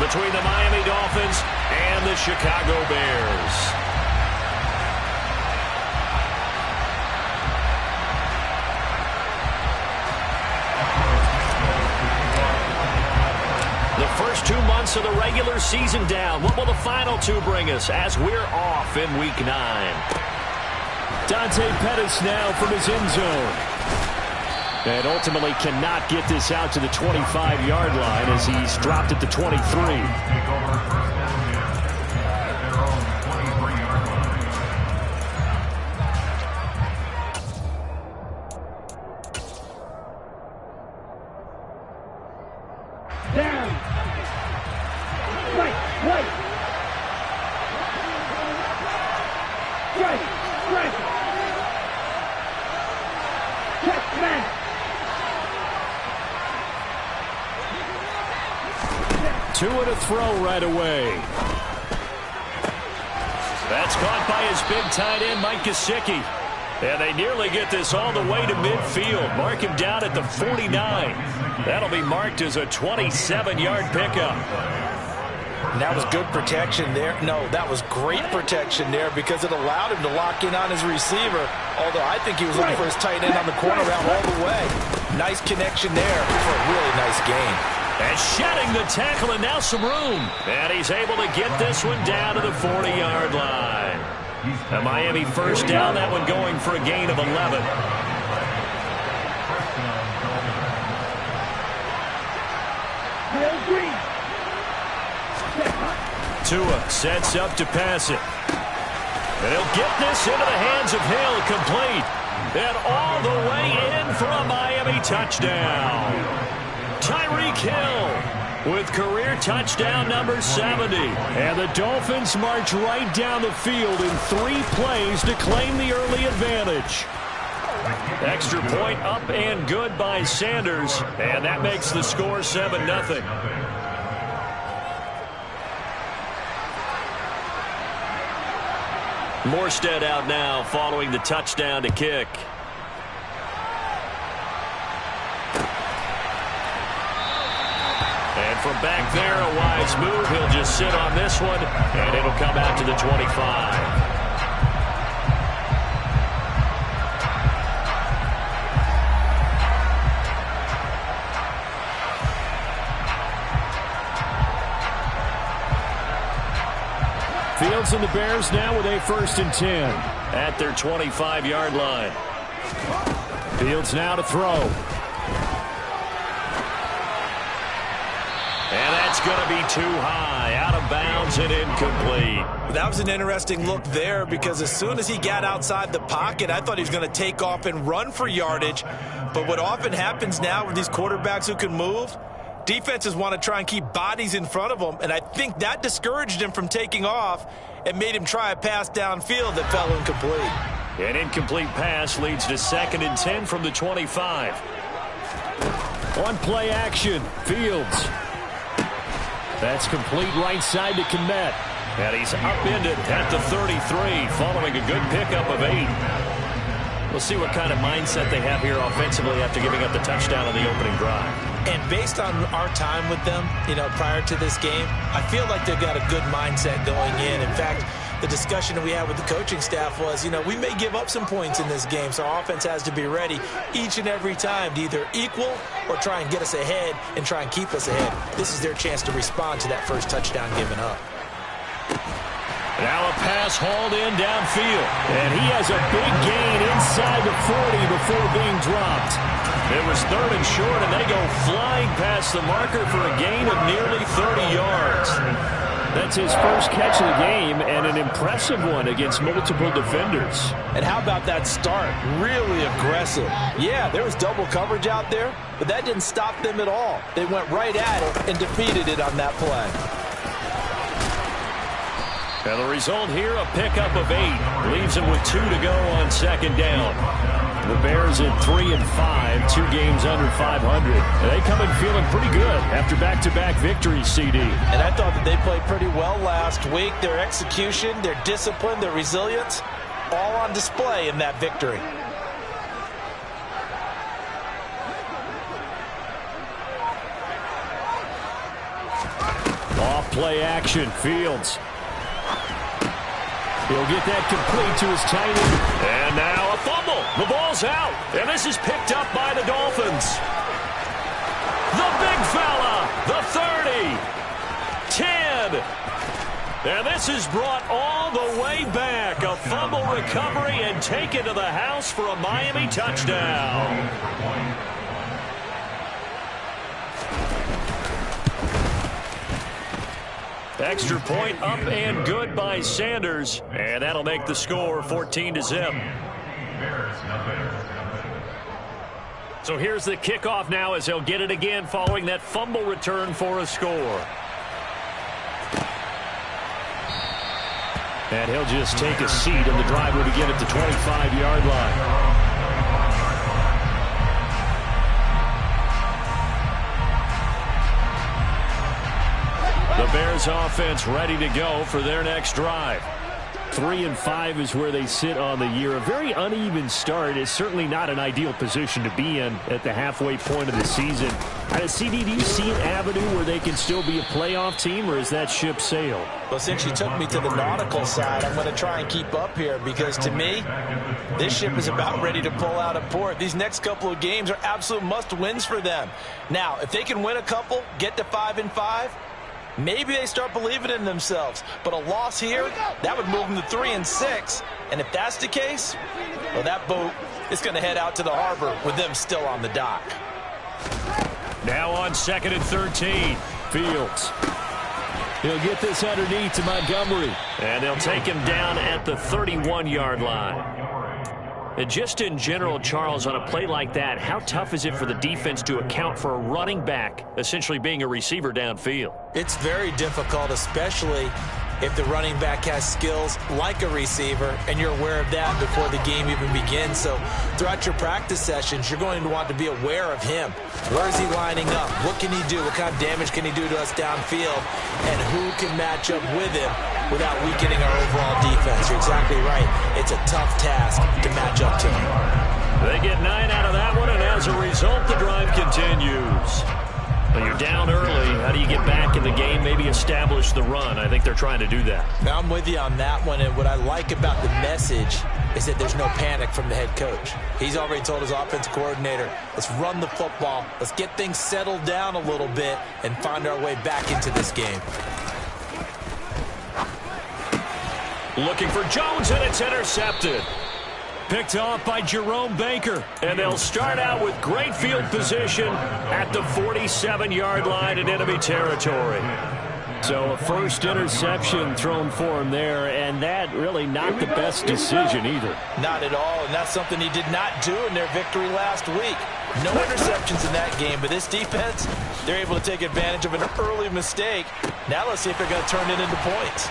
between the Miami Dolphins and the Chicago Bears. The first 2 months of the regular season down. What will the final 2 bring us as we're off in Week 9? Dante Pettis now from his end zone. And ultimately cannot get this out to the 25-yard line as he's dropped at the 23. Down. Right. Strike. Check, man. 2 and a throw right away. That's caught by his big tight end, Mike Gesicki. And they nearly get this all the way to midfield. Mark him down at the 49. That'll be marked as a 27-yard pickup. And that was good protection there. No, that was great protection there because it allowed him to lock in on his receiver. Although I think he was looking for his tight end on the corner route all the way. Nice connection there for a really nice gain. And shedding the tackle, and now some room. And he's able to get this one down to the 40-yard line. A Miami first down, that one going for a gain of 11. Tua sets up to pass it. And he'll get this into the hands of Hill, complete. And all the way in for a Miami touchdown. Tyreek Hill with career touchdown number 70. And the Dolphins march right down the field in 3 plays to claim the early advantage. Extra point up and good by Sanders. And that makes the score 7-0. Morstead out now following the touchdown to kick. And from back there, a wise move. He'll just sit on this one, and it'll come out to the 25. Fields and the Bears now with a 1st and 10. At their 25-yard line. Fields now to throw. And that's going to be too high. Out of bounds and incomplete. That was an interesting look there because as soon as he got outside the pocket, I thought he was going to take off and run for yardage. But what often happens now with these quarterbacks who can move, defenses want to try and keep bodies in front of them, and I think that discouraged him from taking off and made him try a pass downfield that fell incomplete. An incomplete pass leads to 2nd and 10 from the 25. On play action, Fields. That's complete right side to Kmet. And he's upended at the 33 following a good pickup of 8. We'll see what kind of mindset they have here offensively after giving up the touchdown on the opening drive. And based on our time with them, prior to this game, I feel like they've got a good mindset going in. In fact, the discussion that we had with the coaching staff was, we may give up some points in this game, so our offense has to be ready each and every time to either equal or try and get us ahead and try and keep us ahead. This is their chance to respond to that first touchdown given up. Now a pass hauled in downfield. And he has a big gain inside the 40 before being dropped. It was 3rd and short, and they go flying past the marker for a gain of nearly 30 yards. That's his first catch of the game, and an impressive one against multiple defenders. And how about that start? Really aggressive. Yeah, there was double coverage out there, but that didn't stop them at all. They went right at it and defeated it on that play. And the result here, a pickup of 8. Leaves him with 2 to go on 2nd down. The Bears at 3 and 5, 2 games under 500. And they come in feeling pretty good after back-to-back victories, CD. And I thought that they played pretty well last week. Their execution, their discipline, their resilience, all on display in that victory. Off play action. Fields. He'll get that complete to his tight end. And now a fumble. The ball's out. And this is picked up by the Dolphins. The big fella. The 30. 10. And this is brought all the way back. A fumble recovery and taken to the house for a Miami touchdown. Extra point up and good by Sanders. And that'll make the score 14-0. So here's the kickoff now as he'll get it again following that fumble return for a score. And he'll just take a seat, and the drive will begin at the 25-yard line. The Bears offense ready to go for their next drive. 3-5 is where they sit on the year. A very uneven start is certainly not an ideal position to be in at the halfway point of the season. CD, do you see an avenue where they can still be a playoff team, or is that ship sailed? Well, since you took me to the nautical side, I'm going to try and keep up here because, to me, this ship is about ready to pull out of port. These next couple of games are absolute must-wins for them. Now, if they can win a couple, get to 5-5, maybe they start believing in themselves. But a loss here, that would move them to 3-6. And if that's the case, well, that boat is going to head out to the harbor with them still on the dock. Now on 2nd and 13. Fields. He'll get this underneath to Montgomery. And they'll take him down at the 31-yard line. And just in general, Charles, on a play like that, how tough is it for the defense to account for a running back essentially being a receiver downfield? It's very difficult, especially if the running back has skills like a receiver, and you're aware of that before the game even begins. So throughout your practice sessions, you're going to want to be aware of him. Where is he lining up? What can he do? What kind of damage can he do to us downfield? And who can match up with him without weakening our overall defense? You're exactly right. It's a tough task to match up to him. They get 9 out of that one, and as a result, the drive continues. Well, you're down early. How do you get back in the game, maybe establish the run? I think they're trying to do that. Now, I'm with you on that one, and what I like about the message is that there's no panic from the head coach. He's already told his offensive coordinator, let's run the football, let's get things settled down a little bit and find our way back into this game. Looking for Jones, and it's intercepted. Picked off by Jerome Baker. And they'll start out with great field position at the 47-yard line in enemy territory. So a first interception thrown for him there, and that really not the best decision either. Not at all, and that's something he did not do in their victory last week. No interceptions in that game, but this defense, they're able to take advantage of an early mistake. Now let's see if they're going to turn it into points.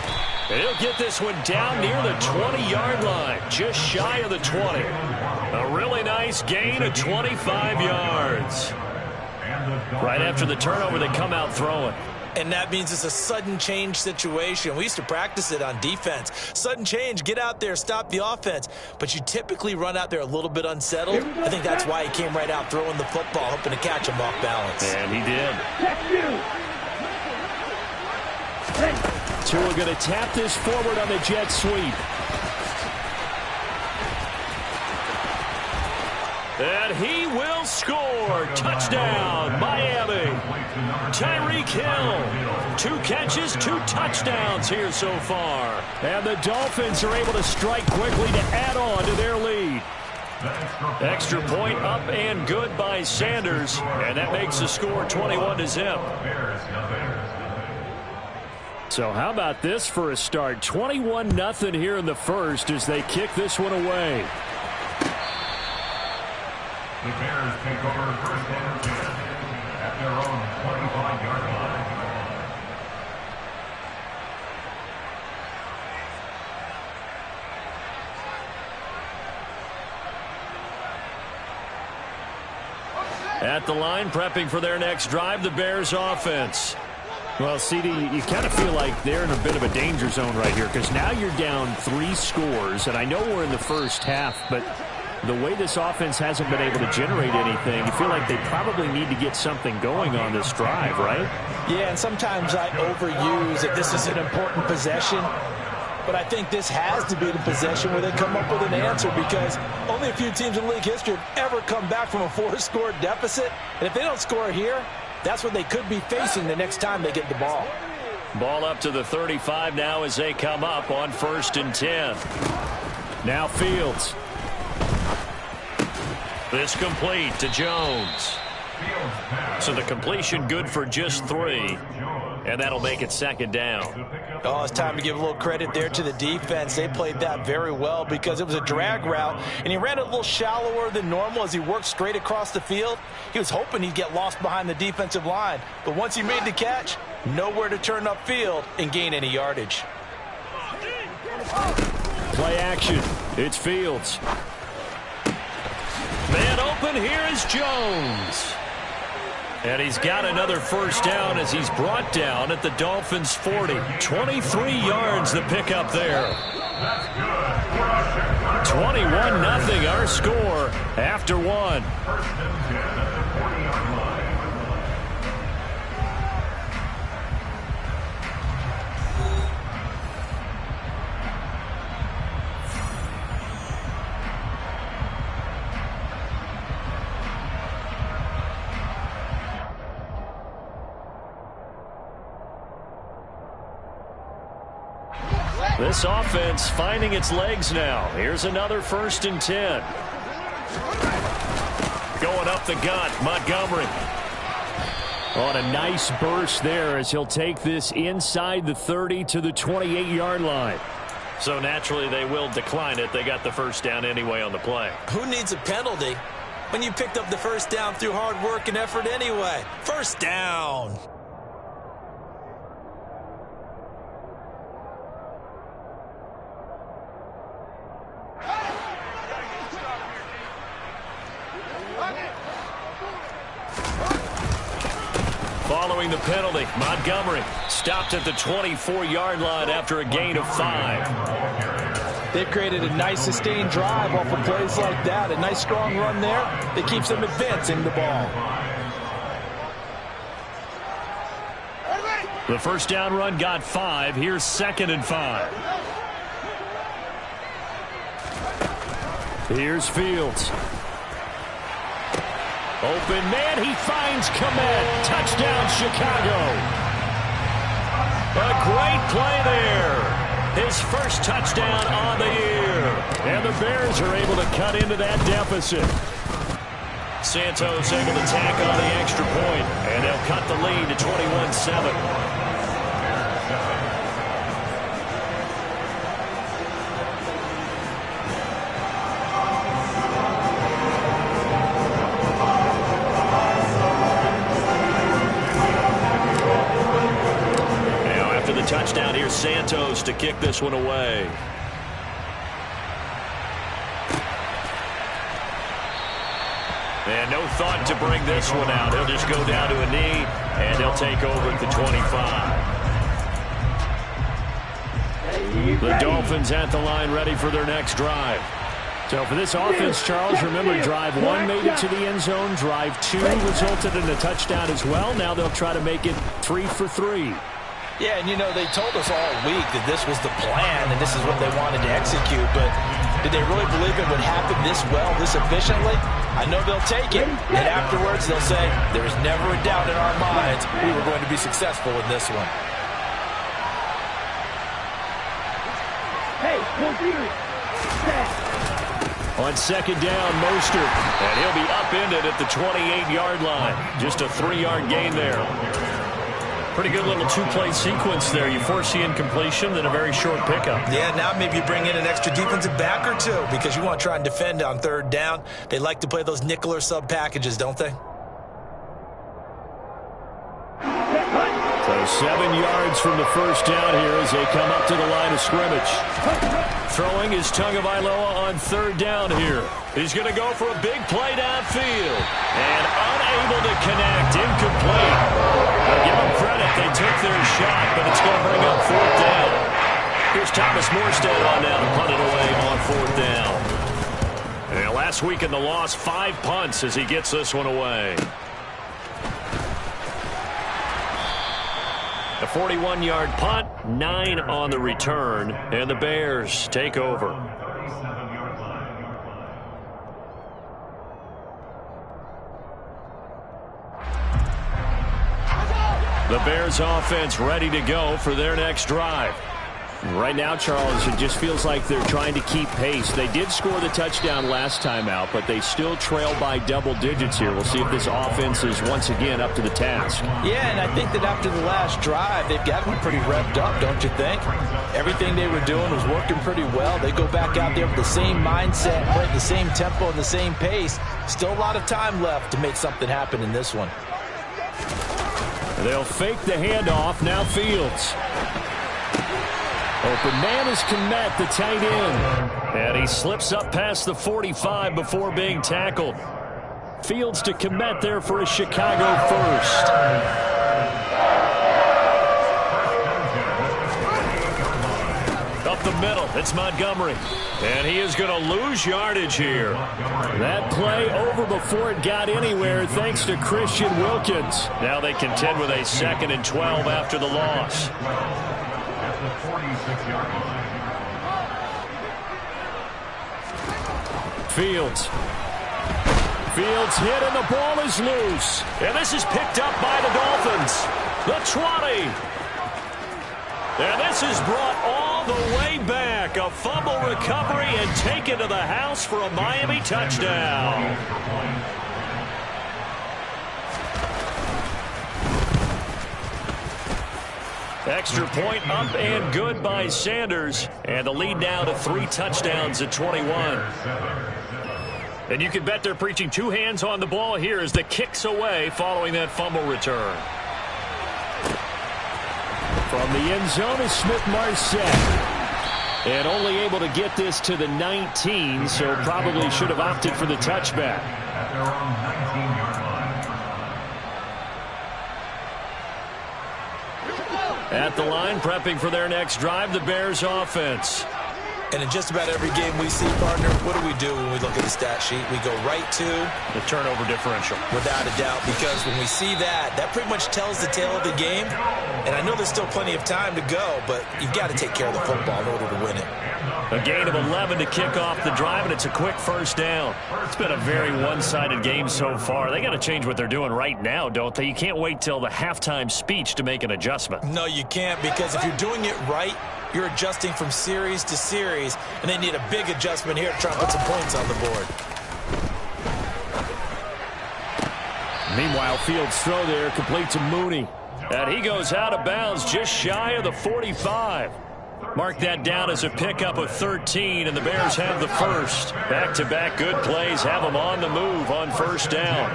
And he'll get this one down near the 20-yard line, just shy of the 20. A really nice gain of 25 yards. Right after the turnover, they come out throwing. And that means it's a sudden change situation. We used to practice it on defense. Sudden change, get out there, stop the offense. But you typically run out there a little bit unsettled. I think that's why he came right out throwing the football, hoping to catch him off balance. And he did. Tua going to tap this forward on the jet sweep. And he will score. Touchdown, Miami. Tyreek Hill. 2 catches, 2 touchdowns here so far. And the Dolphins are able to strike quickly to add on to their lead. Extra point up and good by Sanders. And that makes the score 21-0. So how about this for a start? 21-0 here in the first as they kick this one away. The Bears take over first and 10 at their own 25-yard line. At the line, prepping for their next drive, the Bears offense. Well, CD, you kind of feel like they're in a bit of a danger zone right here because now you're down 3 scores, and I know we're in the first half, but The way this offense hasn't been able to generate anything, you feel like they probably need to get something going on this drive, right? Yeah, and sometimes I overuse that this is an important possession. But I think this has to be the possession where they come up with an answer, because only a few teams in league history have ever come back from a 4-score deficit. And if they don't score here, that's what they could be facing the next time they get the ball. Ball up to the 35 now as they come up on 1st and 10. Now Fields. This complete to Jones. So the completion good for just 3. And that'll make it 2nd down. Oh, it's time to give a little credit there to the defense. They played that very well because it was a drag route, and he ran it a little shallower than normal as he worked straight across the field. He was hoping he'd get lost behind the defensive line, but once he made the catch, nowhere to turn upfield and gain any yardage. Play action. It's Fields. Man open, here is Jones. And he's got another 1st down as he's brought down at the Dolphins' 40. 23 yards the pickup there. 21-0 our score after 1. This offense finding its legs now. Here's another 1st and 10. Going up the gut, Montgomery. On a nice burst there as he'll take this inside the 30 to the 28-yard line. So naturally they will decline it. They got the 1st down anyway on the play. Who needs a penalty when you picked up the 1st down through hard work and effort anyway? 1st down. Following the penalty, Montgomery stopped at the 24-yard line after a gain of 5. They've created a nice sustained drive off of plays like that. A nice strong run there that keeps them advancing the ball. The 1st down run got 5. Here's 2nd and 5. Here's Fields. Open man, he finds Kmet. Touchdown, Chicago. A great play there. His 1st touchdown on the year. And the Bears are able to cut into that deficit. Santos able to tack on the extra point, and they'll cut the lead to 21-7. Touchdown here, Santos to kick this one away. And no thought to bring this one out. He'll just go down to a knee, and they'll take over at the 25. The Dolphins at the line ready for their next drive. So for this offense, Charles, remember drive 1 made it to the end zone. Drive 2 resulted in a touchdown as well. Now they'll try to make it 3 for 3. Yeah, and you know, they told us all week that this was the plan and this is what they wanted to execute, but did they really believe it would happen this well, this efficiently? I know they'll take it, and afterwards they'll say, there was never a doubt in our minds we were going to be successful in this one. Hey, On 2nd down, Mostert. And he'll be upended at the 28-yard line. Just a 3-yard gain there. Pretty good little 2-play sequence there. You force the incompletion, then a very short pickup. Yeah, now maybe you bring in an extra defensive back or 2 because you want to try and defend on 3rd down. They like to play those nickel or sub packages, don't they? So 7 yards from the 1st down here as they come up to the line of scrimmage. Throwing is Tagovailoa on 3rd down here. He's going to go for a big play downfield. And unable to connect, incomplete. I'll give them credit, they took their shot, but it's going to bring up 4th down. Here's Thomas Morstead on down to punt it away on 4th down. They'll Last week in the loss, 5 punts as he gets this one away. A 41-yard punt, 9 on the return, and the Bears take over. The Bears offense ready to go for their next drive. Right now, Charles, it just feels like they're trying to keep pace. They did score the touchdown last time out, but they still trail by double digits here. We'll see if this offense is once again up to the task. Yeah, and I think that after the last drive, they've got to be pretty revved up, don't you think? Everything they were doing was working pretty well. They go back out there with the same mindset, play at the same tempo and the same pace. Still a lot of time left to make something happen in this one. They'll fake the handoff. Now Fields. Open man is Kmet, the tight end. And he slips up past the 45 before being tackled. Fields to Kmet there for a Chicago first. Up the middle, it's Montgomery. And he is going to lose yardage here. That play over before it got anywhere thanks to Christian Wilkins. Now they contend with a 2nd and 12 after the loss. Fields hit and the ball is loose. And this is picked up by the Dolphins. The 20. And this is brought all the way back. A fumble recovery and taken to the house for a Miami touchdown. Extra point up and good by Sanders. And the lead now to 3 touchdowns at 21. And you can bet they're preaching 2 hands on the ball here as the kick's away following that fumble return. From the end zone is Smith-Marset. And only able to get this to the 19, so probably should have opted for the touchback. At their own 19-yard line. At the line, prepping for their next drive, the Bears offense. And in just about every game we see, partner, what do when we look at the stat sheet? We go right to the turnover differential. Without a doubt, because when we see that, that pretty much tells the tale of the game. And I know there's still plenty of time to go, but you've got to take care of the football in order to win it. A gain of 11 to kick off the drive, and it's a quick first down. It's been a very one-sided game so far. They got to change what they're doing right now, don't they? You can't wait till the halftime speech to make an adjustment. No, you can't, because if you're doing it right, you're adjusting from series to series, and they need a big adjustment here to try and put some points on the board. Meanwhile, Fields' throw there complete to Mooney. And he goes out of bounds just shy of the 45. Mark that down as a pickup of 13, and the Bears have the first. Back-to-back good plays have them on the move on first down.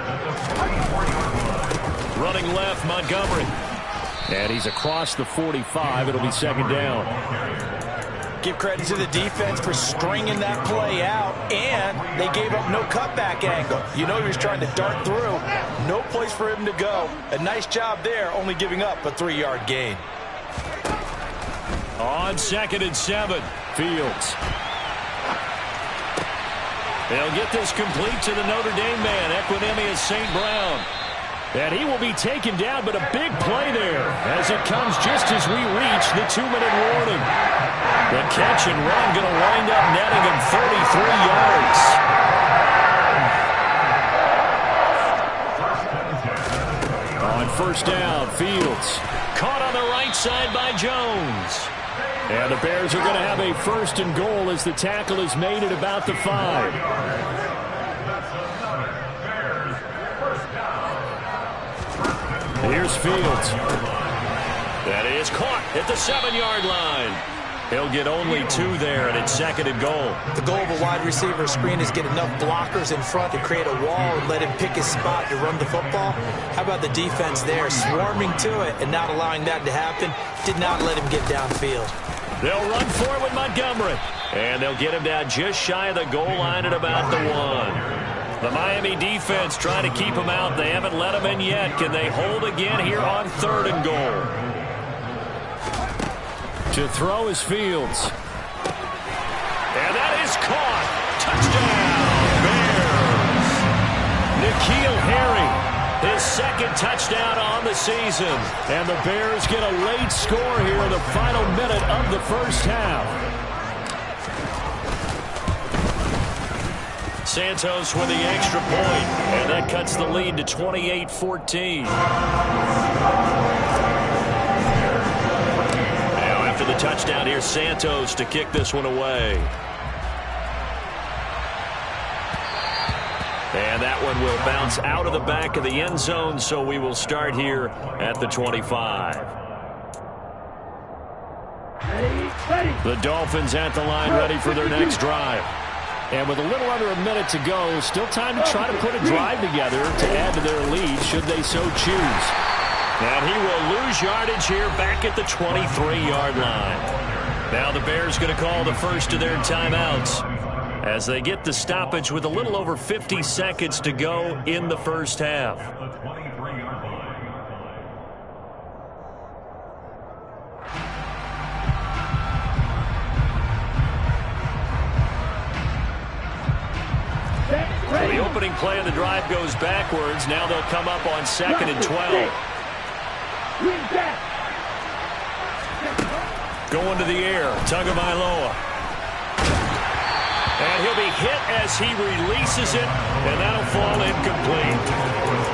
Running left, Montgomery. And he's across the 45. It'll be 2nd down. Give credit to the defense for stringing that play out, and they gave up no cutback angle. You know he was trying to dart through. No place for him to go. A nice job there, only giving up a 3-yard gain. On 2nd and 7, Fields. They'll get this complete to the Notre Dame man, Equinemius St. Brown. And he will be taken down, but a big play there as it comes just as we reach the 2-minute warning. The catch and run going to wind up netting him 33 yards. On first down, Fields. Caught on the right side by Jones. And the Bears are going to have a 1st and goal as the tackle is made at about the 5. Here's Fields. That is caught at the 7-yard line. He'll get only 2 there, and it's 2nd and goal. The goal of a wide receiver screen is get enough blockers in front to create a wall and let him pick his spot to run the football. How about the defense there, swarming to it and not allowing that to happen? Did not let him get downfield. They'll run for it with Montgomery. And they'll get him down just shy of the goal line at about the 1. The Miami defense trying to keep him out. They haven't let him in yet. Can they hold again here on 3rd and goal? To throw is Fields. And that is caught. Touchdown, Bears. N'Keal Harry, his second touchdown on the season. And the Bears get a late score here in the final minute of the first half. Santos with the extra point, and that cuts the lead to 28-14. Now after the touchdown, here's Santos to kick this one away. And that one will bounce out of the back of the end zone, so we will start here at the 25. The Dolphins at the line, ready for their next drive. And with a little under a minute to go, still time to try to put a drive together to add to their lead should they so choose. And he will lose yardage here back at the 23-yard line. Now the Bears going to call the first of their timeouts as they get the stoppage with a little over 50 seconds to go in the first half. The opening play of the drive goes backwards. Now they'll come up on 2nd and 12. Going to the air, Tagovailoa. And he'll be hit as he releases it, and that'll fall incomplete.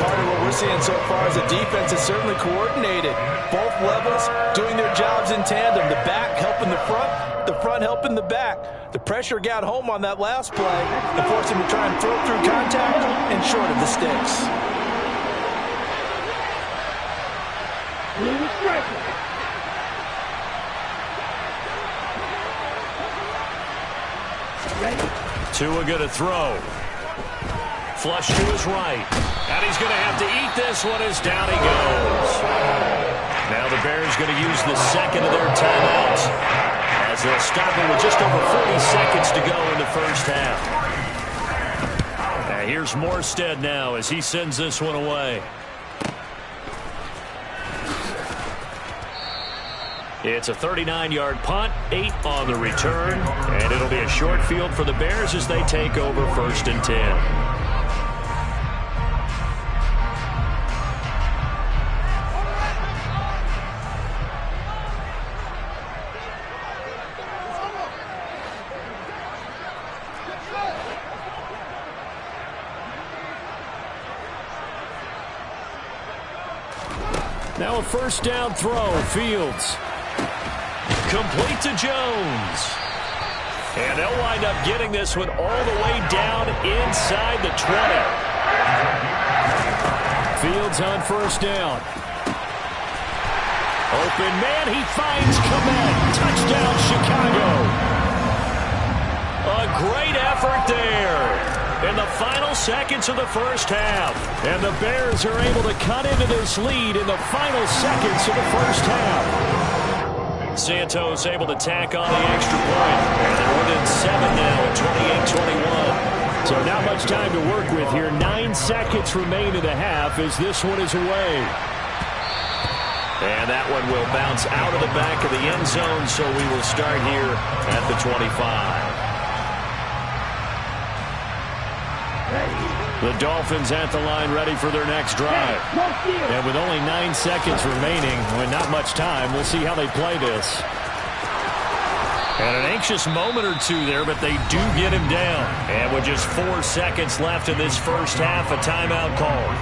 Part of what we're seeing so far is the defense is certainly coordinated. Both levels doing their jobs in tandem. The back helping the front helping the back. The pressure got home on that last play and forced him to try and throw through contact and short of the sticks. Tua going to throw. Flush to his right. And he's going to have to eat this one as down he goes. Now the Bears going to use the second of their timeouts as they'll stop him with just over 40 seconds to go in the first half. Now here's Morstead now as he sends this one away. It's a 39-yard punt, 8 on the return, and it'll be a short field for the Bears as they take over 1st and 10. Now a first down throw, Fields. Complete to Jones. And they'll wind up getting this one all the way down inside the 20. Fields on first down. Open man, he finds Kmet. Touchdown, Chicago. A great effort there in the final seconds of the first half. And the Bears are able to cut into this lead in the final seconds of the first half. Santos able to tack on the extra point. And they're within 7 now, 28-21. So not much time to work with here. 9 seconds remain in the half as this one is away. And that one will bounce out of the back of the end zone, so we will start here at the 25. The Dolphins at the line ready for their next drive. And with only 9 seconds remaining, with not much time, we'll see how they play this. And an anxious moment or two there, but they do get him down. And with just 4 seconds left in this first half, a timeout called.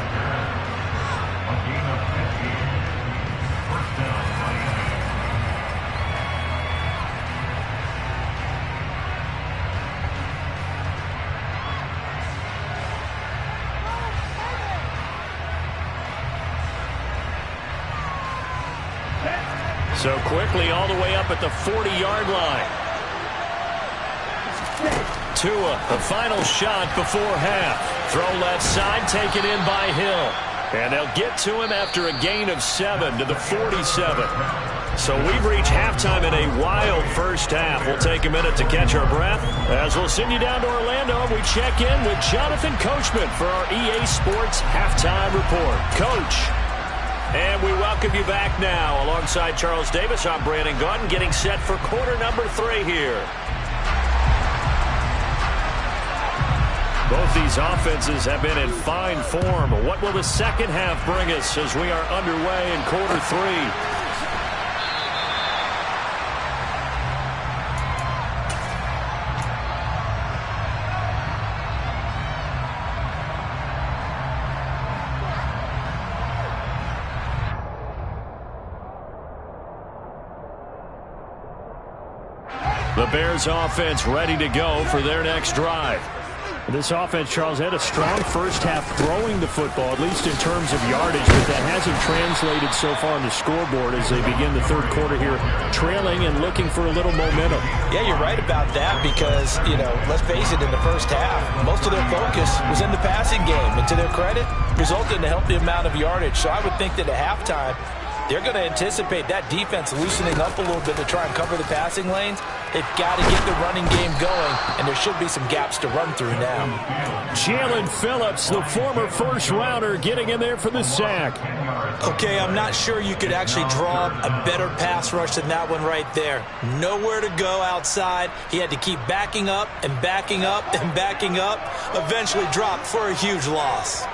So quickly all the way up at the 40-yard line. Tua, the final shot before half. Throw left side, taken in by Hill. And they'll get to him after a gain of 7 to the 47. So we've reached halftime in a wild first half. We'll take a minute to catch our breath as we'll send you down to Orlando. We check in with Jonathan Coachman for our EA Sports Halftime Report. Coach. And we welcome you back now. Alongside Charles Davis, I'm Brandon Gaudin, getting set for quarter number 3 here. Both these offenses have been in fine form. What will the second half bring us as we are underway in quarter three? The Bears offense ready to go for their next drive. This offense, Charles, had a strong first half throwing the football, at least in terms of yardage, but that hasn't translated so far on the scoreboard as they begin the third quarter here, trailing and looking for a little momentum. Yeah, you're right about that because, let's face it, in the first half, most of their focus was in the passing game. And to their credit, resulted in a healthy amount of yardage. So I would think that at halftime, they're going to anticipate that defense loosening up a little bit to try and cover the passing lanes. They've got to get the running game going, and there should be some gaps to run through now. Jalen Phillips, the former first-rounder, getting in there for the sack. Okay, I'm not sure you could actually draw a better pass rush than that one right there. Nowhere to go outside. He had to keep backing up and backing up and backing up. Eventually dropped for a huge loss.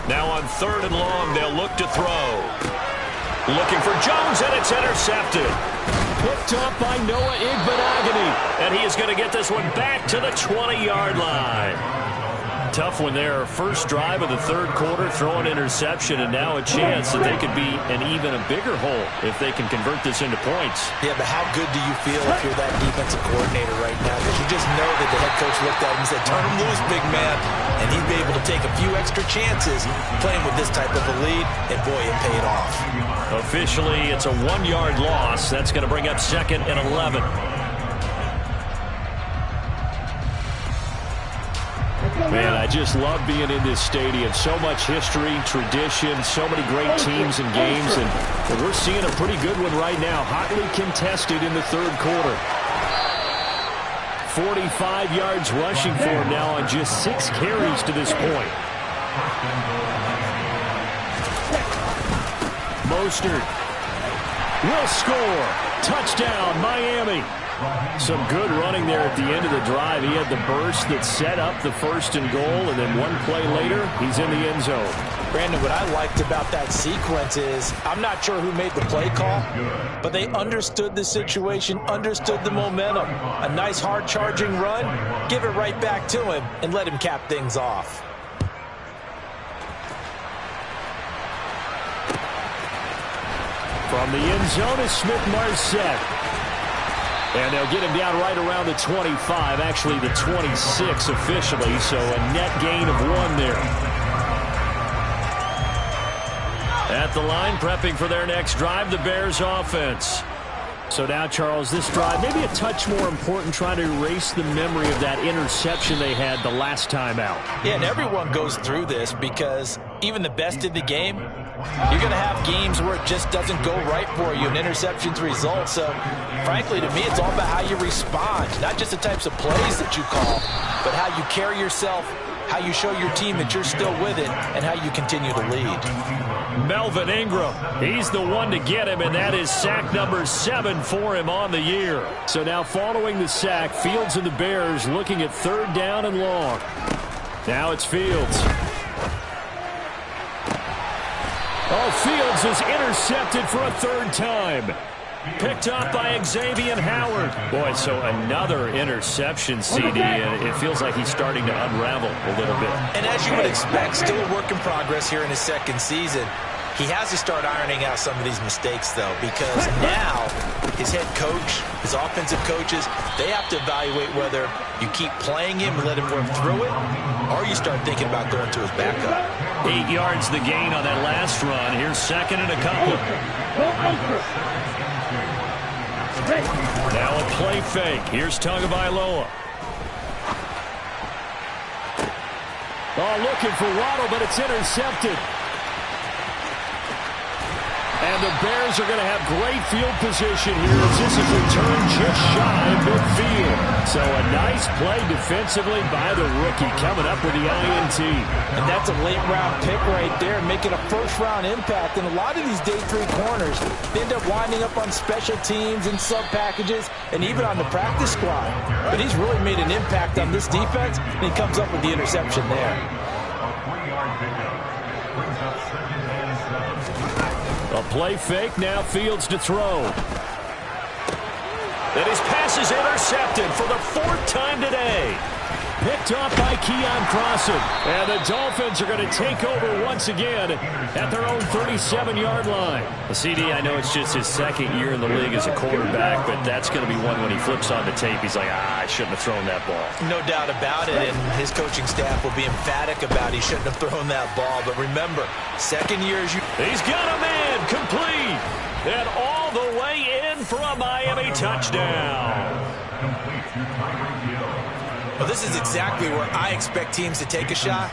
Now on 3rd and long, they'll look to throw. Looking for Jones, and it's intercepted. Picked up by Noah Igbenogany. And he is going to get this one back to the 20-yard line. Tough one there. First drive of the third quarter, throw an interception, and now a chance that they could be an even a bigger hole if they can convert this into points. Yeah, but how good do you feel if you're that defensive coordinator right now? Because you just know that the head coach looked at him and said, turn him loose, big man. And he'd be able to take a few extra chances playing with this type of a lead, and boy, it paid off. Officially, it's a 1-yard loss. That's going to bring up 2nd and 11. Man, I just love being in this stadium. So much history, tradition, so many great teams and games, and we're seeing a pretty good one right now. Hotly contested in the third quarter. 45 yards rushing for him now on just 6 carries to this point. Mostert will score. Touchdown, Miami. Some good running there at the end of the drive. He had the burst that set up the 1st and goal, and then one play later, he's in the end zone. Brandon, what I liked about that sequence is I'm not sure who made the play call, but they understood the situation, understood the momentum. A nice hard-charging run, give it right back to him, and let him cap things off. From the end zone is Smith-Marset. And they'll get him down right around the 25, actually the 26 officially, so a net gain of 1 there. At the line, prepping for their next drive, the Bears offense. So now, Charles, this drive, maybe a touch more important, trying to erase the memory of that interception they had the last time out. Yeah, and everyone goes through this because even the best in the game, you're going to have games where it just doesn't go right for you and interceptions result. So, frankly, to me, it's all about how you respond, not just the types of plays that you call, but how you carry yourself, how you show your team that you're still with it, and how you continue to lead. Melvin Ingram, he's the one to get him, and that is sack number 7 for him on the year. So now following the sack, Fields and the Bears looking at 3rd down and long. Now it's Fields. Oh, Fields is intercepted for a 3rd time. Picked up by Xavier Howard. Boy, so another interception, CD, and it feels like he's starting to unravel a little bit. And as you would expect, still a work in progress here in his 2nd season. He has to start ironing out some of these mistakes, though, because now his head coach, his offensive coaches, they have to evaluate whether you keep playing him and let him work through it, or you start thinking about going to his backup. 8 yards the gain on that last run. Here's 2nd and a couple. Now a play fake. Here's Tagovailoa. Oh, looking for Waddle, but it's intercepted. And the Bears are going to have great field position here as this is returned just shy of midfield. So a nice play defensively by the rookie coming up with the INT. And that's a late-round pick right there, making a first-round impact. And a lot of these day 3 corners, they end up winding up on special teams and sub-packages and even on the practice squad. But he's really made an impact on this defense, and he comes up with the interception there. A play fake, now Fields to throw. And his pass is intercepted for the 4th time today. Picked off by Keon Crossan. And the Dolphins are going to take over once again at their own 37-yard line. The CD, I know it's just his 2nd year in the league as a quarterback, but that's going to be one when he flips on the tape. He's like, I shouldn't have thrown that ball. No doubt about it, and his coaching staff will be emphatic about he shouldn't have thrown that ball. But remember, 2nd year is He's got a man complete. And all the way in for a Miami touchdown. Well, this is exactly where I expect teams to take a shot.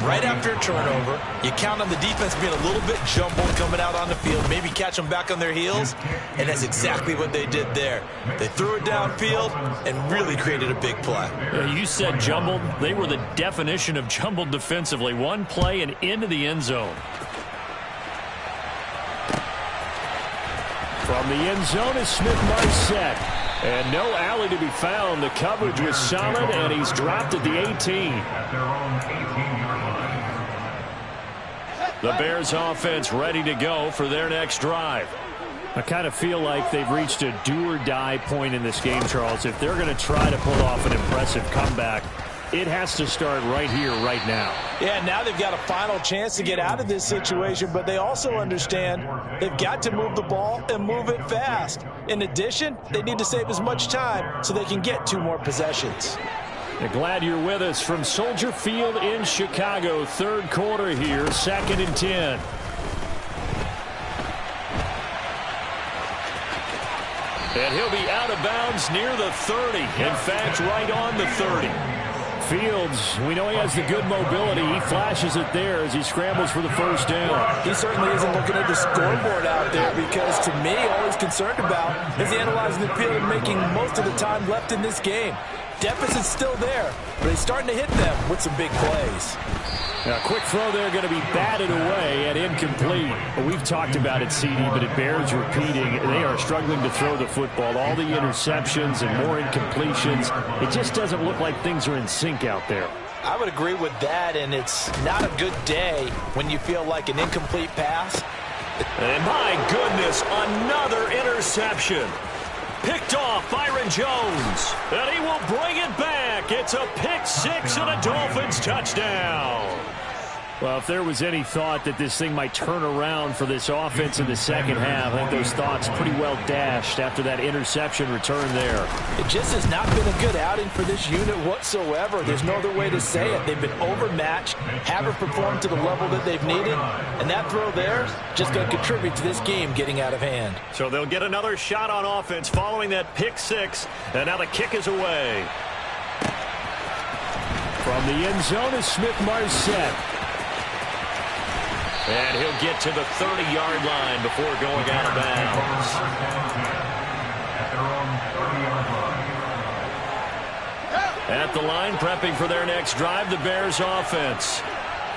Right after a turnover, you count on the defense being a little bit jumbled coming out on the field, maybe catch them back on their heels, and that's exactly what they did there. They threw it downfield and really created a big play. You said jumbled. They were the definition of jumbled defensively. One play and into the end zone. From the end zone is Smith-Marset. And no alley to be found. The coverage was solid, and he's dropped at the 18. The Bears offense ready to go for their next drive. I kind of feel like they've reached a do-or-die point in this game, Charles. If they're going to try to pull off an impressive comeback, it has to start right here, right now. Yeah, now they've got a final chance to get out of this situation, but they also understand they've got to move the ball and move it fast. In addition, they need to save as much time so they can get 2 more possessions. Glad you're with us from Soldier Field in Chicago. 3rd quarter here, 2nd and 10. And he'll be out of bounds near the 30. In fact, right on the 30. Fields, we know he has the good mobility. He flashes it there as he scrambles for the 1st down. He certainly isn't looking at the scoreboard out there because, to me, all he's concerned about is analyzing the field and making most of the time left in this game. Deficit's still there, but he's starting to hit them with some big plays. Now, a quick throw there going to be batted away and incomplete. Well, we've talked about it, CD, but it bears repeating. They are struggling to throw the football. All the interceptions and more incompletions. It just doesn't look like things are in sync out there. I would agree with that, and it's not a good day when you feel like an incomplete pass. And my goodness, another interception. Picked off Byron Jones. And he will bring it back. It's a pick 6 and a Dolphins touchdown. Well, if there was any thought that this thing might turn around for this offense in the 2nd half, I think those thoughts pretty well dashed after that interception return there. It just has not been a good outing for this unit whatsoever. There's no other way to say it. They've been overmatched, haven't performed to the level that they've needed, and that throw there just going to contribute to this game getting out of hand. So they'll get another shot on offense following that pick 6, and now the kick is away. From the end zone is Smith-Marset. And he'll get to the 30-yard line before going out of bounds. At the line, prepping for their next drive, the Bears offense.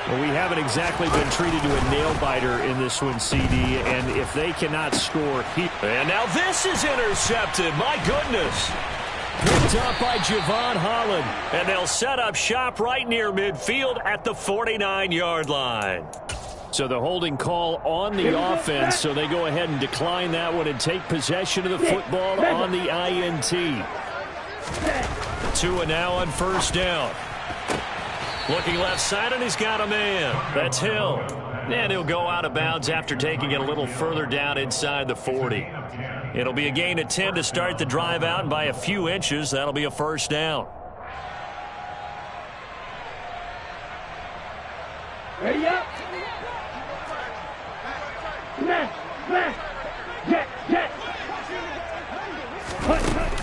Well, we haven't exactly been treated to a nail-biter in this one, CD, and if they cannot score here. And now this is intercepted. My goodness. Picked up by Javon Holland. And they'll set up shop right near midfield at the 49-yard line. So the holding call on the offense, so they go ahead and decline that one and take possession of the football on the INT. Tua now on 1st down. Looking left side, and he's got a man. That's Hill. And he'll go out of bounds after taking it a little further down inside the 40. It'll be a gain of 10 to start the drive out, and by a few inches, that'll be a 1st down. Ready up. Smash. Jet.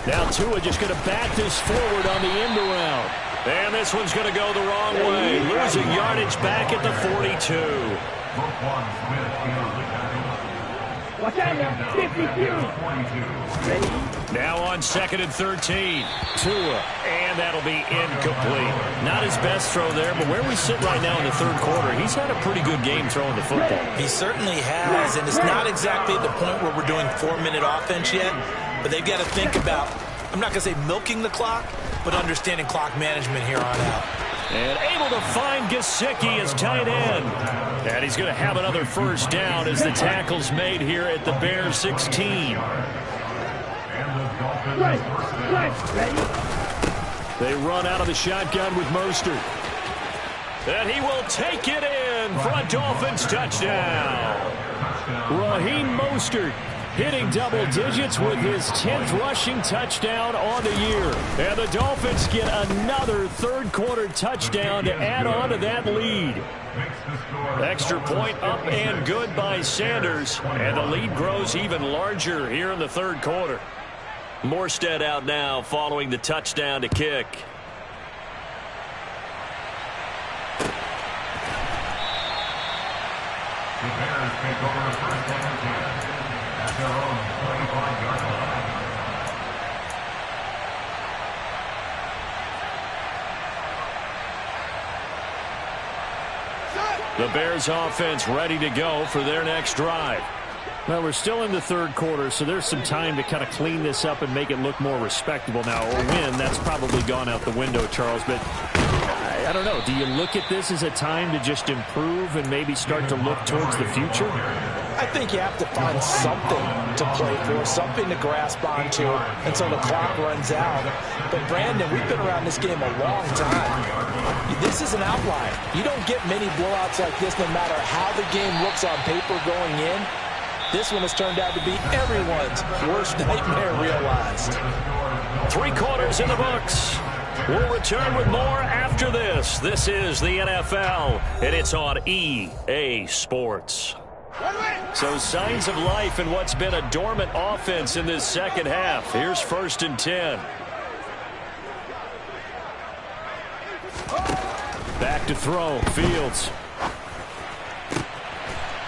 Now Tua just going to bat this forward on the end around. And this one's going to go the wrong way. Losing yardage back at the 42. Watch out now. 52. Ready? Now on 2nd and 13. Tua, and that'll be incomplete. Not his best throw there, but where we sit right now in the 3rd quarter, he's had a pretty good game throwing the football. He certainly has, and it's not exactly at the point where we're doing 4-minute offense yet, but they've got to think about, I'm not going to say milking the clock, but understanding clock management here on out. And able to find Gesicki as tight end. And he's going to have another first down as the tackle's made here at the Bears 16. Ready? They run out of the shotgun with Mostert. And he will take it in for a Dolphins touchdown. Raheem Mostert hitting double digits with his 10th rushing touchdown on the year. And the Dolphins get another 3rd quarter touchdown to add on to that lead. Extra point up and good by Sanders. And the lead grows even larger here in the 3rd quarter. Morstead out now following the touchdown to kick. The Bears take over the first down and 10 at their own 25-yard line. The Bears offense ready to go for their next drive. Well, we're still in the 3rd quarter, so there's some time to kind of clean this up and make it look more respectable now. A win, that's probably gone out the window, Charles, but I don't know. Do you look at this as a time to just improve and maybe start to look towards the future? I think you have to find something to play for, something to grasp onto until the clock runs out. But, Brandon, we've been around this game a long time. This is an outlier. You don't get many blowouts like this no matter how the game looks on paper going in. This one has turned out to be everyone's worst nightmare realized. 3 quarters in the books. We'll return with more after this. This is the NFL, and it's on EA Sports. So signs of life in what's been a dormant offense in this 2nd half. Here's 1st and 10. Back to throw, Fields.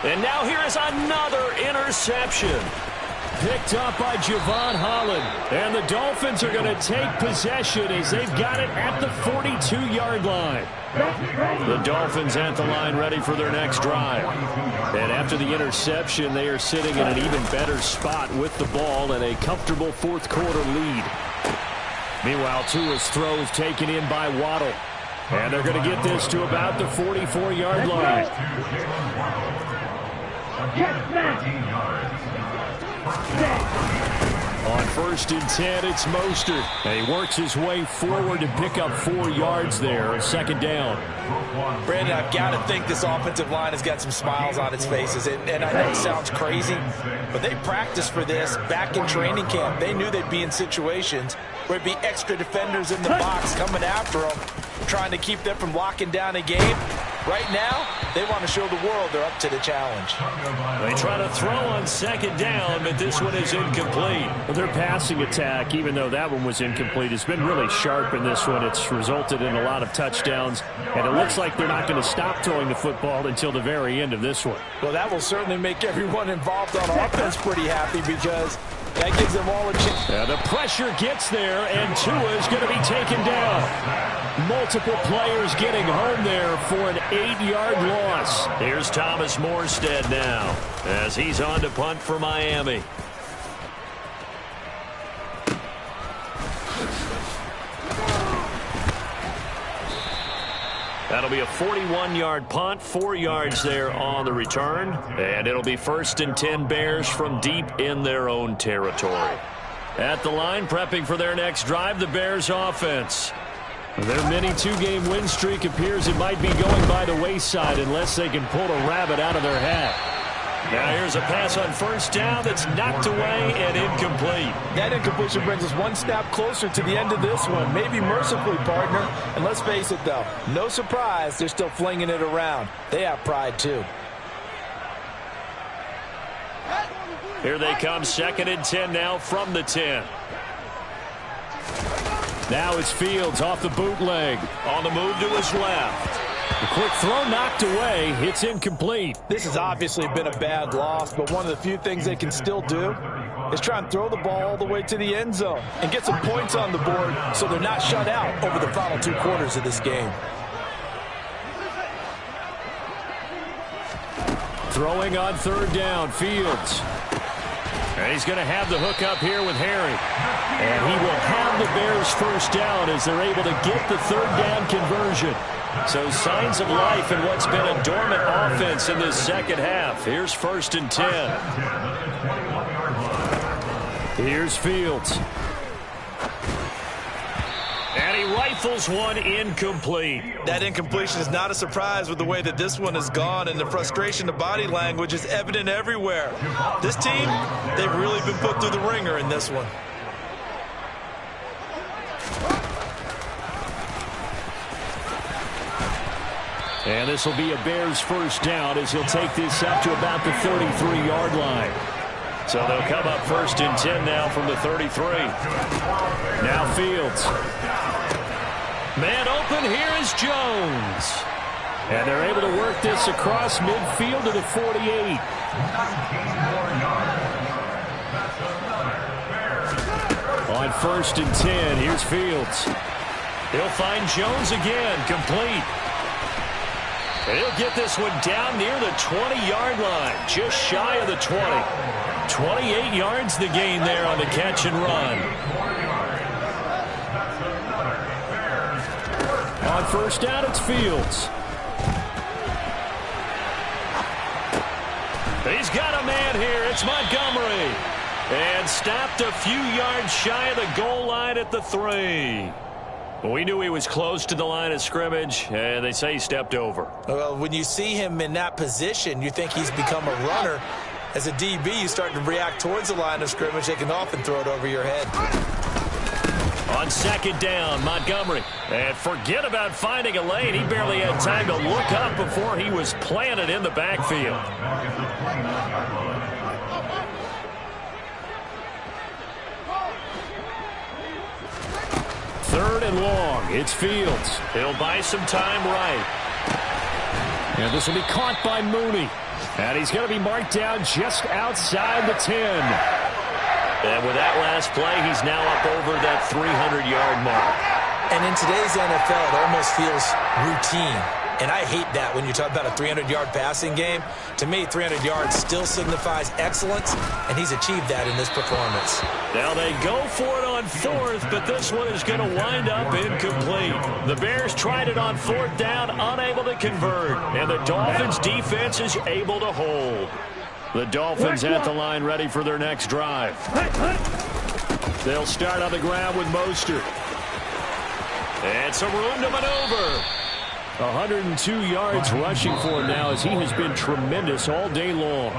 And now here is another interception. Picked up by Javon Holland. And the Dolphins are going to take possession as they've got it at the 42-yard line. The Dolphins at the line ready for their next drive. And after the interception, they are sitting in an even better spot with the ball and a comfortable 4th quarter lead. Meanwhile, Tua's throw is taken in by Waddle. And they're going to get this to about the 44-yard line. On 1st and 10, it's Mostert. And he works his way forward to pick up 4 yards there. 2nd down. Brandon, I've got to think this offensive line has got some smiles on its faces. And I know it sounds crazy, but they practiced for this back in training camp. They knew they'd be in situations where it'd be extra defenders in the box coming after them, trying to keep them from locking down a game. Right now, they want to show the world they're up to the challenge. They try to throw on 2nd down, but this one is incomplete. Well, their passing attack, even though that one was incomplete, has been really sharp in this one. It's resulted in a lot of touchdowns, and it looks like they're not going to stop throwing the football until the very end of this one. Well, that will certainly make everyone involved on offense pretty happy because that gives them all a chance. The pressure gets there, and Tua is going to be taken down. Multiple players getting home there for an 8-yard loss. Here's Thomas Morstead now as he's on to punt for Miami. That'll be a 41-yard punt, 4 yards there on the return. And it'll be 1st and 10 Bears from deep in their own territory. At the line, prepping for their next drive, the Bears offense. Their mini 2-game win streak appears it might be going by the wayside unless they can pull a rabbit out of their hat. Now here's a pass on 1st down that's knocked away and incomplete. That incompletion brings us one step closer to the end of this one. Maybe mercifully, partner. And let's face it, though, no surprise, they're still flinging it around. They have pride, too. Here they come, 2nd and 10 now from the 10. Now it's Fields off the bootleg. On the move to his left. The quick throw knocked away. It's incomplete. This has obviously been a bad loss, but one of the few things they can still do is try and throw the ball all the way to the end zone and get some points on the board so they're not shut out over the final 2 quarters of this game. Throwing on 3rd down, Fields. And he's going to have the hook up here with Harry. And he will have the Bears first down as they're able to get the 3rd down conversion. So signs of life in what's been a dormant offense in this second half. Here's 1st and 10. Here's Fields. And he rifles one incomplete. That incompletion is not a surprise with the way that this one has gone, and the frustration, the body language is evident everywhere. This team, they've really been put through the ringer in this one. And this will be a Bears first down as he'll take this up to about the 33-yard line. So they'll come up 1st and 10 now from the 33. Now Fields. Man open, here is Jones. And they're able to work this across midfield to the 48. On 1st and 10, here's Fields. He'll find Jones again, complete. And he'll get this one down near the 20-yard line, just shy of the 20. 28 yards the gain there on the catch and run. On 1st down, it's Fields. He's got a man here. It's Montgomery. And stopped a few yards shy of the goal line at the 3. We knew he was close to the line of scrimmage, and they say he stepped over. Well, when you see him in that position, you think he's become a runner. As a DB, you start to react towards the line of scrimmage. They can often throw it over your head. On 2nd down, Montgomery. And forget about finding a lane. He barely had time to look up before he was planted in the backfield. 3rd and long. It's Fields. He'll buy some time right. And this will be caught by Mooney. And he's going to be marked down just outside the 10. And with that last play, he's now up over that 300-yard mark. And in today's NFL, it almost feels routine. And I hate that when you talk about a 300-yard passing game. To me, 300 yards still signifies excellence, and he's achieved that in this performance. Now they go for it on 4th, but this one is going to wind up incomplete. The Bears tried it on 4th down, unable to convert, and the Dolphins' defense is able to hold. The Dolphins at the line ready for their next drive. They'll start on the ground with Mostert. And some room to maneuver. 102 yards rushing for him now as he has been tremendous all day long.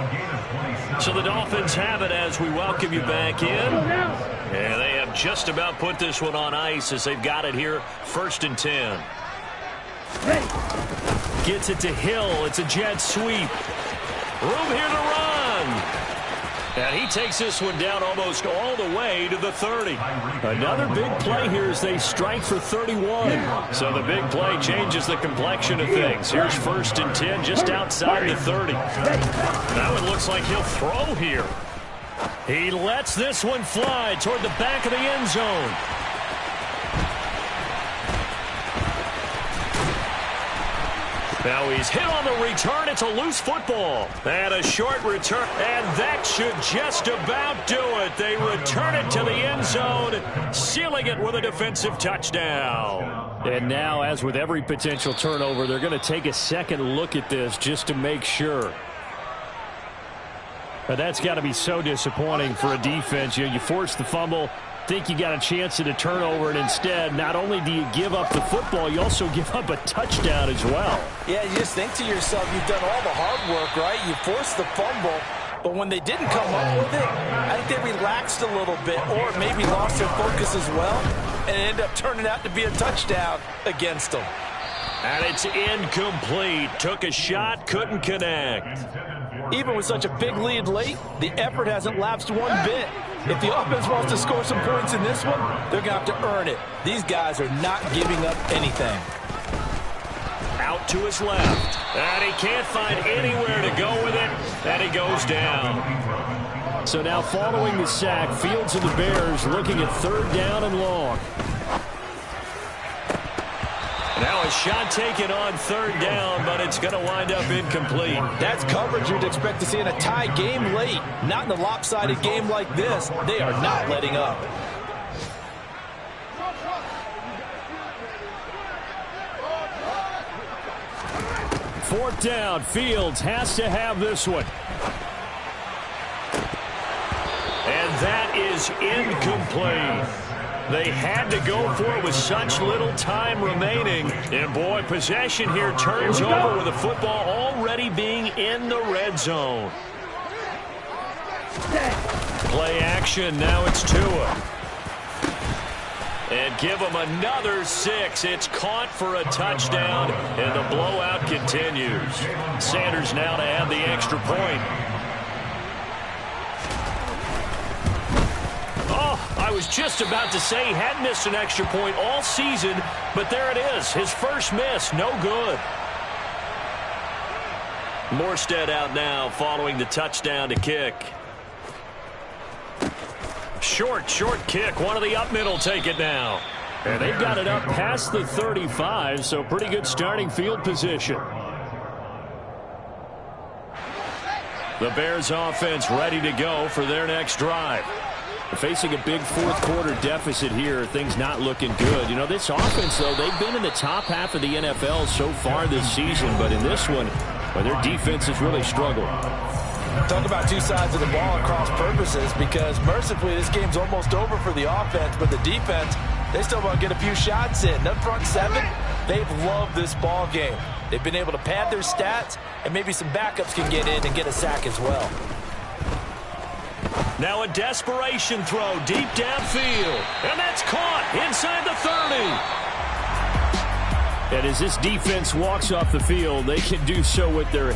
So the Dolphins have it as we welcome you back in. And they have just about put this one on ice as they've got it here, 1st and 10. Gets it to Hill. It's a jet sweep. Room here to run. And he takes this one down almost all the way to the 30. Another big play here as they strike for 31. So the big play changes the complexion of things. Here's 1st and 10 just outside the 30. Now it looks like he'll throw here. He lets this one fly toward the back of the end zone. Now he's hit on the return. It's a loose football. And a short return. And that should just about do it. They return it to the end zone, sealing it with a defensive touchdown. And now, as with every potential turnover, they're going to take a second look at this just to make sure. But that's got to be so disappointing for a defense. You force the fumble, think you got a chance at a turnover, and instead, not only do you give up the football, you also give up a touchdown as well. Yeah, you just think to yourself, you've done all the hard work, right? You forced the fumble, but when they didn't come up with it, I think they relaxed a little bit or maybe lost their focus as well, and it ended up turning out to be a touchdown against them. And it's incomplete. Took a shot, couldn't connect. Even with such a big lead late, the effort hasn't lapsed one bit. If the offense wants to score some points in this one, they're going to have to earn it. These guys are not giving up anything. Out out to his left. And he can't find anywhere to go with it, and he goes down. So now following the sack, Fields and the Bears looking at 3rd down and long. Now a shot taken on 3rd down, but it's going to wind up incomplete. That's coverage you'd expect to see in a tie game late. Not in a lopsided game like this. They are not letting up. Fourth down, Fields has to have this one. And that is incomplete. They had to go for it with such little time remaining. And, boy, possession here turns over with the football already being in the red zone. Play action. Now it's Tua. And give him another 6. It's caught for a touchdown, and the blowout continues. Sanders now to add the extra point. I was just about to say he hadn't missed an extra point all season, but there it is. His first miss, no good. Morstead out now following the touchdown to kick. Short kick. One of the up middle take it now. And they've got it up past the 35, so pretty good starting field position. The Bears offense ready to go for their next drive. Facing a big fourth quarter deficit here, things not looking good. You know, this offense, though, they've been in the top half of the NFL so far this season, but in this one, well, their defense has really struggled. Talk about two sides of the ball at cross purposes, because mercifully this game's almost over for the offense, but the defense, they still want to get a few shots in. Up front 7, they've loved this ball game. They've been able to pad their stats, and maybe some backups can get in and get a sack as well. Now a desperation throw deep downfield. And that's caught inside the 30. And as this defense walks off the field, they can do so with their